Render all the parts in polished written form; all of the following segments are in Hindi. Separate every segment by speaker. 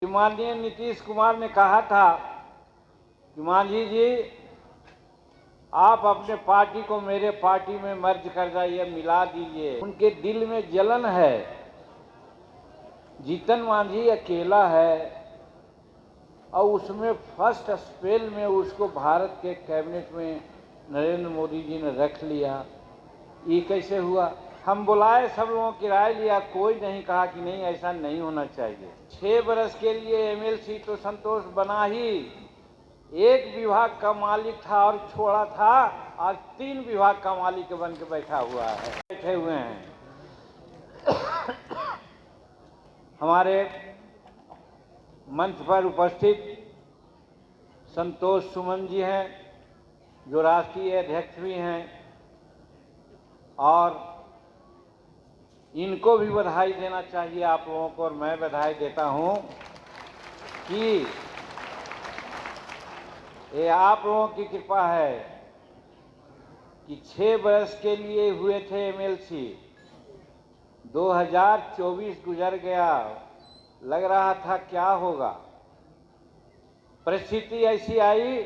Speaker 1: माननीय नीतीश कुमार ने कहा था कि मांझी जी आप अपने पार्टी को मेरे पार्टी में मर्ज कर जाइए, मिला दीजिए। उनके दिल में जलन है। जीतन मांझी अकेला है और उसमें फर्स्ट स्पेल में उसको भारत के कैबिनेट में नरेंद्र मोदी जी ने रख लिया। ये कैसे हुआ? हम बुलाए, सब लोगों की राय लिया, कोई नहीं कहा कि नहीं ऐसा नहीं होना चाहिए। 6 बरस के लिए एमएलसी तो संतोष बना ही, एक विभाग का मालिक था और छोड़ा था, आज 3 विभाग का मालिक बन के बैठा हुआ है, बैठे हुए हैं। हमारे मंच पर उपस्थित संतोष सुमन जी हैं, जो राष्ट्रीय अध्यक्ष भी हैं, और इनको भी बधाई देना चाहिए आप लोगों को, और मैं बधाई देता हूं कि ये आप लोगों की कृपा है कि 6 बरस के लिए हुए थे एमएलसी, 2024 गुजर गया, लग रहा था क्या होगा। परिस्थिति ऐसी आई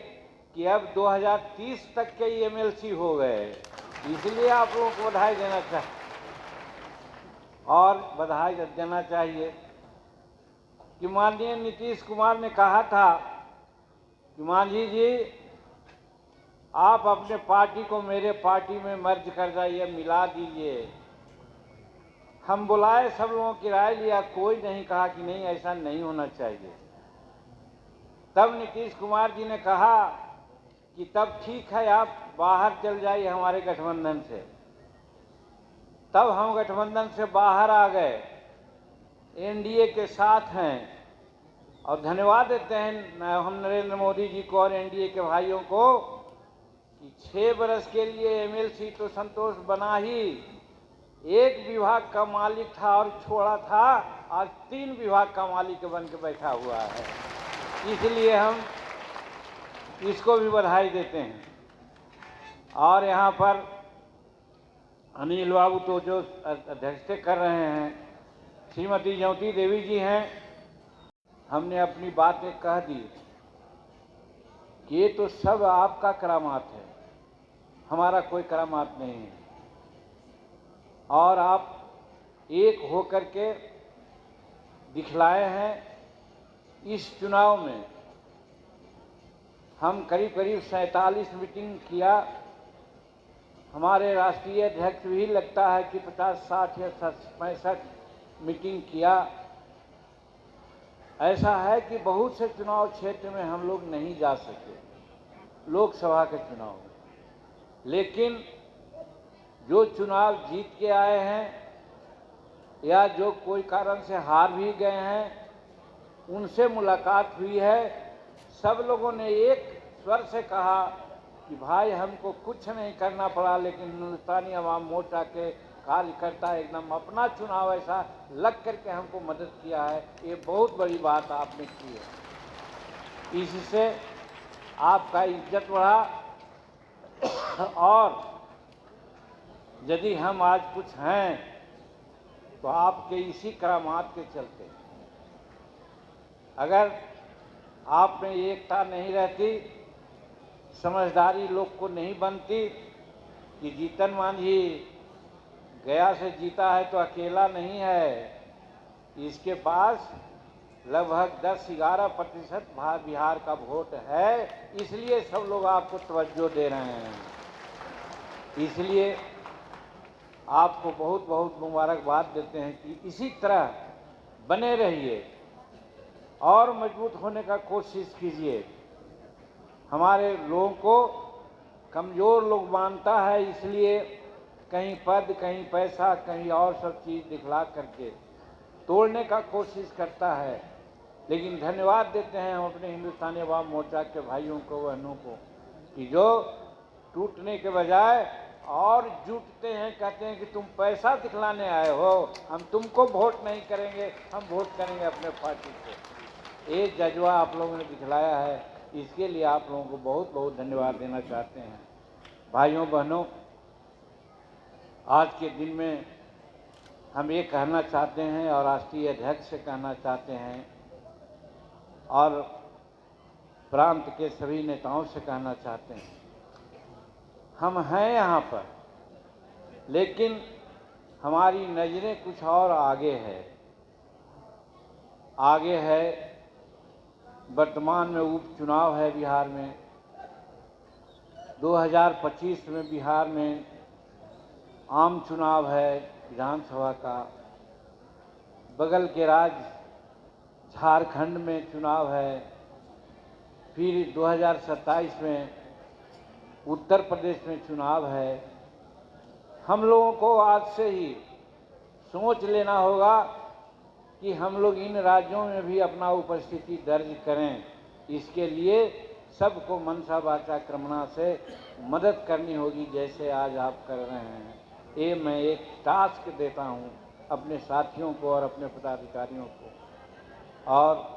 Speaker 1: कि अब 2030 तक के एमएलसी हो गए, इसलिए आप लोगों को बधाई देना चाहिए। और बधाई देना चाहिए कि माननीय नीतीश कुमार ने कहा था कि मांझी जी आप अपने पार्टी को मेरे पार्टी में मर्ज कर जाइए, मिला दीजिए। हम बुलाए, सब लोगों की राय लिया, कोई नहीं कहा कि नहीं ऐसा नहीं होना चाहिए। तब नीतीश कुमार जी ने कहा कि तब ठीक है, आप बाहर चल जाइए हमारे गठबंधन से। तब हम गठबंधन से बाहर आ गए, एनडीए के साथ हैं, और धन्यवाद देते हैं हम नरेंद्र मोदी जी को और एनडीए के भाइयों को कि 6 बरस के लिए एमएलसी तो संतोष बना ही, एक विभाग का मालिक था और छोड़ा था, आज 3 विभाग का मालिक बन के बैठा हुआ है। इसलिए हम इसको भी बधाई देते हैं। और यहाँ पर अनिल बाबू तो जो अध्यक्षता कर रहे हैं, श्रीमती ज्योति देवी जी हैं, हमने अपनी बातें कह दी कि ये तो सब आपका करामात है, हमारा कोई करामात नहीं है। और आप एक होकर के दिखलाए हैं। इस चुनाव में हम करीब करीब 47 मीटिंग किया। हमारे राष्ट्रीय अध्यक्ष भी लगता है कि 50, 60 या 65 मीटिंग किया। ऐसा है कि बहुत से चुनाव क्षेत्र में हम लोग नहीं जा सके, लोकसभा के चुनाव में, लेकिन जो चुनाव जीत के आए हैं या जो कोई कारण से हार भी गए हैं, उनसे मुलाकात हुई है। सब लोगों ने एक स्वर से कहा कि भाई हमको कुछ नहीं करना पड़ा, लेकिन हिंदुस्तानी अवाम मोर्चा के कार्यकर्ता एकदम अपना चुनाव ऐसा लग करके हमको मदद किया है। ये बहुत बड़ी बात आपने की है, इससे आपका इज्जत बढ़ा। और यदि हम आज कुछ हैं तो आपके इसी करामात के चलते। अगर आप में एकता नहीं रहती, समझदारी लोग को नहीं बनती कि जीतन मांझी गया से जीता है तो अकेला नहीं है, इसके पास लगभग 10-11% बिहार का वोट है, इसलिए सब लोग आपको तवज्जो दे रहे हैं। इसलिए आपको बहुत बहुत मुबारकबाद देते हैं कि इसी तरह बने रहिए और मजबूत होने का कोशिश कीजिए। हमारे लोगों को कमज़ोर लोग मानता है, इसलिए कहीं पद, कहीं पैसा, कहीं और सब चीज़ दिखला करके तोड़ने का कोशिश करता है। लेकिन धन्यवाद देते हैं हम अपने हिंदुस्तानी अवाम मोर्चा के भाइयों को, बहनों को, कि जो टूटने के बजाय और जुटते हैं, कहते हैं कि तुम पैसा दिखलाने आए हो, हम तुमको वोट नहीं करेंगे, हम वोट करेंगे अपने पार्टी को। ये जज्बा आप लोगों ने दिखलाया है, इसके लिए आप लोगों को बहुत बहुत धन्यवाद देना चाहते हैं। भाइयों बहनों, आज के दिन में हम ये कहना चाहते हैं और राष्ट्रीय अध्यक्ष से कहना चाहते हैं और प्रांत के सभी नेताओं से कहना चाहते हैं, हम हैं यहाँ पर, लेकिन हमारी नज़रें कुछ और आगे है। आगे है, वर्तमान में उपचुनाव है बिहार में। 2025 में बिहार में आम चुनाव है विधानसभा का। बगल के राज्य झारखंड में चुनाव है। फिर 2027 में उत्तर प्रदेश में चुनाव है। हम लोगों को आज से ही सोच लेना होगा कि हम लोग इन राज्यों में भी अपना उपस्थिति दर्ज करें। इसके लिए सबको मनसा वाचा कर्मणा से मदद करनी होगी, जैसे आज आप कर रहे हैं। ये मैं एक टास्क देता हूं अपने साथियों को और अपने पदाधिकारियों को। और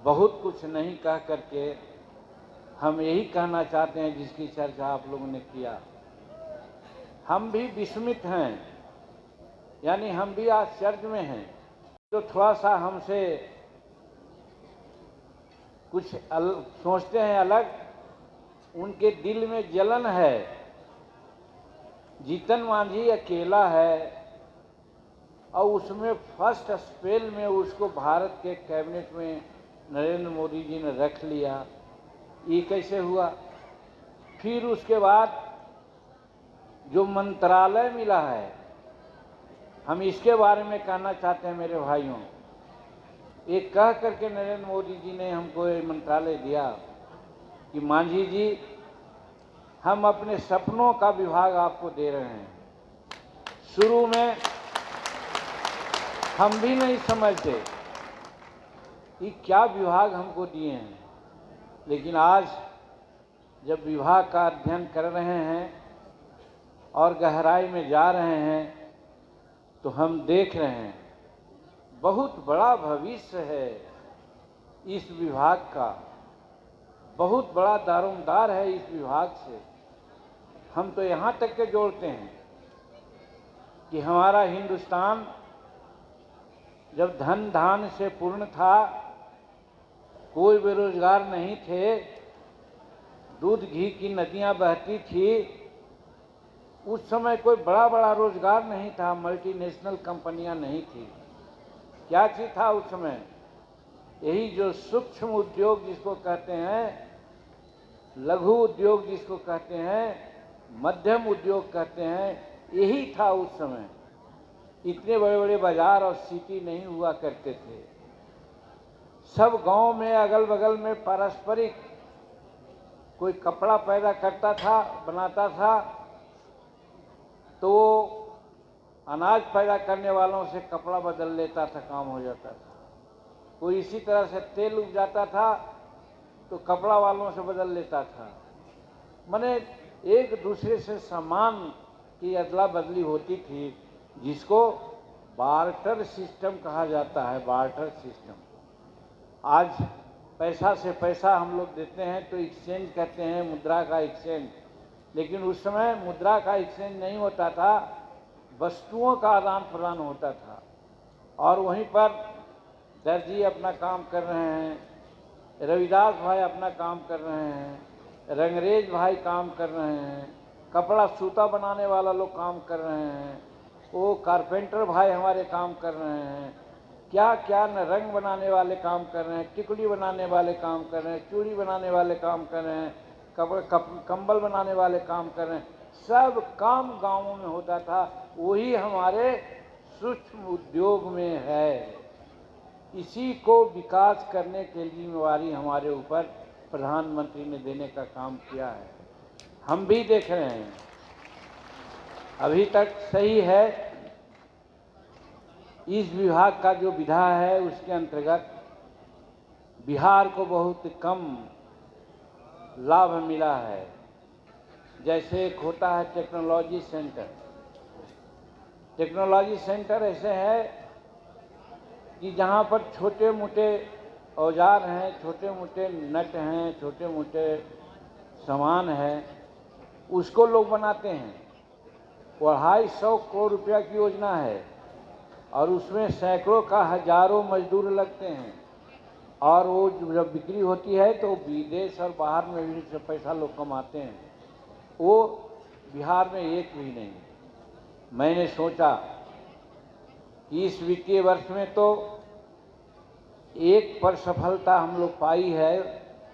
Speaker 1: बहुत कुछ नहीं कह करके हम यही कहना चाहते हैं जिसकी चर्चा आप लोगों ने किया। हम भी विस्मित हैं, यानी हम भी आश्चर्य में हैं। जो थोड़ा सा हमसे कुछ सोचते हैं अलग, उनके दिल में जलन है। जीतन मांझी अकेला है और उसमें फर्स्ट स्पेल में उसको भारत के कैबिनेट में नरेंद्र मोदी जी ने रख लिया। ये कैसे हुआ? फिर उसके बाद जो मंत्रालय मिला है, हम इसके बारे में कहना चाहते हैं मेरे भाइयों। एक कह करके नरेंद्र मोदी जी ने हमको ये मंत्रालय दिया कि मांझी जी, हम अपने सपनों का विभाग आपको दे रहे हैं। शुरू में हम भी नहीं समझते कि क्या विभाग हमको दिए हैं, लेकिन आज जब विभाग का अध्ययन कर रहे हैं और गहराई में जा रहे हैं तो हम देख रहे हैं बहुत बड़ा भविष्य है इस विभाग का। बहुत बड़ा दारोमदार है इस विभाग से। हम तो यहाँ तक के जोड़ते हैं कि हमारा हिंदुस्तान जब धन धान से पूर्ण था, कोई बेरोजगार नहीं थे, दूध घी की नदियाँ बहती थी, उस समय कोई बड़ा बड़ा रोजगार नहीं था, मल्टीनेशनल कंपनियां नहीं थी। क्या चीज था उस समय? यही जो सूक्ष्म उद्योग जिसको कहते हैं, लघु उद्योग जिसको कहते हैं, मध्यम उद्योग कहते हैं, यही था उस समय। इतने बड़े बड़े बाजार और सिटी नहीं हुआ करते थे। सब गांव में अगल बगल में पारस्परिक कोई कपड़ा पैदा करता था, बनाता था, तो अनाज पैदा करने वालों से कपड़ा बदल लेता था, काम हो जाता था। कोई इसी तरह से तेल उपजाता था तो कपड़ा वालों से बदल लेता था। माने एक दूसरे से सामान की अदला बदली होती थी, जिसको बार्टर सिस्टम कहा जाता है। Barter system. आज पैसा से पैसा हम लोग देते हैं तो एक्सचेंज कहते हैं, मुद्रा का एक्सचेंज। लेकिन उस समय मुद्रा का एक्सचेंज नहीं होता था, वस्तुओं का आदान प्रदान होता था। और वहीं पर दर्जी अपना काम कर रहे हैं, रविदास भाई अपना काम कर रहे हैं, रंगरेज भाई काम कर रहे हैं, कपड़ा सूता बनाने वाला लोग काम कर रहे हैं, वो कारपेंटर भाई हमारे काम कर रहे हैं, क्या क्या न रंग बनाने वाले काम कर रहे हैं, टिकड़ी बनाने वाले काम कर रहे हैं, चूड़ी बनाने वाले काम कर रहे हैं, कंबल बनाने वाले काम कर रहे हैं। सब काम गांवों में होता था। वही हमारे सूक्ष्म उद्योग में है। इसी को विकास करने की जिम्मेवारी हमारे ऊपर प्रधानमंत्री ने देने का काम किया है। हम भी देख रहे हैं, अभी तक सही है। इस विभाग का जो विधा है उसके अंतर्गत बिहार को बहुत कम लाभ मिला है। जैसे एक होता है टेक्नोलॉजी सेंटर। टेक्नोलॉजी सेंटर ऐसे है कि जहाँ पर छोटे मोटे औजार हैं, छोटे मोटे नट हैं, छोटे मोटे सामान हैं, उसको लोग बनाते हैं। 250 करोड़ रुपया की योजना है और उसमें सैकड़ों का हजारों मजदूर लगते हैं। और वो जब बिक्री होती है तो विदेश और बाहर में भी से पैसा लोग कमाते हैं, वो बिहार में एक भी नहीं। मैंने सोचा कि इस वित्तीय वर्ष में तो एक पर सफलता हम लोग पाई है,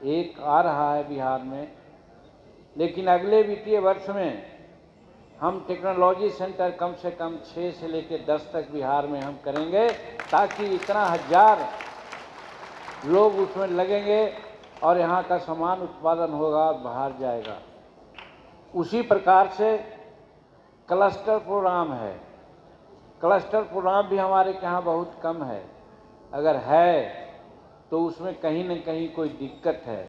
Speaker 1: एक आ रहा है बिहार में, लेकिन अगले वित्तीय वर्ष में हम टेक्नोलॉजी सेंटर कम से कम 6 से लेकर 10 तक बिहार में हम करेंगे, ताकि इतना हजार लोग उसमें लगेंगे और यहाँ का सामान उत्पादन होगा और बाहर जाएगा। उसी प्रकार से क्लस्टर प्रोग्राम है। क्लस्टर प्रोग्राम भी हमारे यहाँ बहुत कम है, अगर है तो उसमें कहीं न कहीं कोई दिक्कत है।